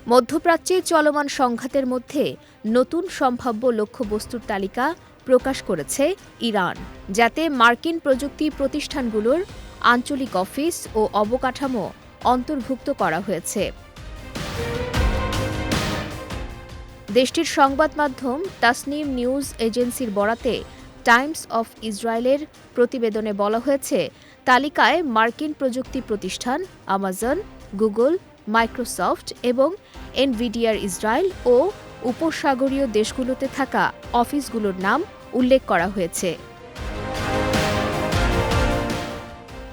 মধ্যপ্রাচ্যে চলমান সংঘাতের মধ্যে নতুন সম্ভাব্য লক্ষ্যবস্তুর তালিকা প্রকাশ করেছে ইরান, যাতে মার্কিন প্রযুক্তি প্রতিষ্ঠানগুলোর আঞ্চলিক অফিস ও অবকাঠামো অন্তর্ভুক্ত করা হয়েছে। দেশটির সংবাদ মাধ্যম তাসনিম নিউজ এজেন্সির বরাতে টাইমস অফ ইসরায়েলের প্রতিবেদনে বলা হয়েছে, তালিকায় মার্কিন প্রযুক্তি প্রতিষ্ঠান আমাজন, গুগল, মাইক্রোসফট এবং এনভিডিআর ইসরায়েল ও উপসাগরীয় দেশগুলোতে থাকা অফিসগুলোর নাম উল্লেখ করা হয়েছে।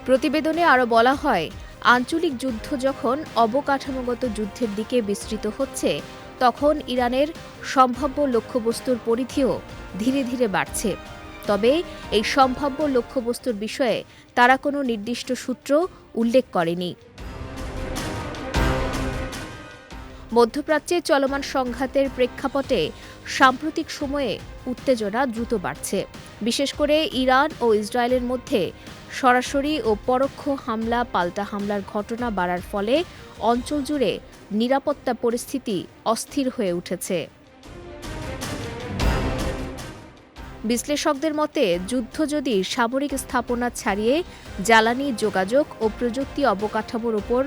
প্রতিবেদনে আরও বলা হয়, আঞ্চলিক যুদ্ধ যখন অবকাঠামোগত যুদ্ধের দিকে বিস্তৃত হচ্ছে, তখন ইরানের সম্ভাব্য লক্ষ্যবস্তুর পরিধিও ধীরে ধীরে বাড়ছে। তবে এই সম্ভাব্য লক্ষ্যবস্তুর বিষয়ে তারা কোনো নির্দিষ্ট সূত্র উল্লেখ করেনি। মধ্যপ্রাচ্যে চলমান সংঘাতের প্রেক্ষাপটে সাম্প্রতিক সময়ে উত্তেজনা দ্রুত বাড়ছে। বিশেষ করে ইরান ও ইসরায়েলের মধ্যে সরাসরি ও পরোক্ষ হামলা পাল্টা হামলার ঘটনা বাড়ার ফলে অঞ্চল জুড়ে নিরাপত্তা পরিস্থিতি অস্থির হয়ে উঠেছে। বিশ্লেষকদের মতে, যুদ্ধ যদি সামরিক স্থাপনা ছাড়িয়ে জ্বালানি, যোগাযোগ ও প্রযুক্তি অবকাঠামোর উপর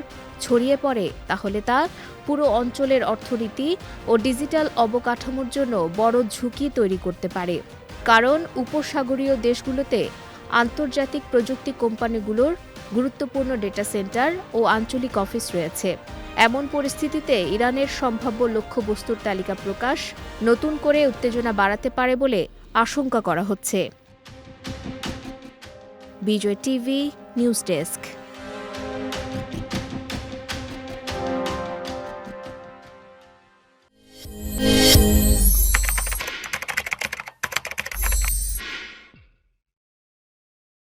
ছড়িয়ে পড়ে, তাহলে তা পুরো অঞ্চলের অর্থনীতি ও ডিজিটাল অবকাঠামোর জন্য বড় ঝুঁকি তৈরি করতে পারে। কারণ উপসাগরীয় দেশগুলোতে আন্তর্জাতিক প্রযুক্তি কোম্পানিগুলোর গুরুত্বপূর্ণ ডেটা সেন্টার ও আঞ্চলিক অফিস রয়েছে। এমন পরিস্থিতিতে ইরানের সম্ভাব্য লক্ষ্যবস্তুর তালিকা প্রকাশ নতুন করে উত্তেজনা বাড়াতে পারে বলে আশঙ্কা করা হচ্ছে। বিজয় টিভি নিউজ ডেস্ক।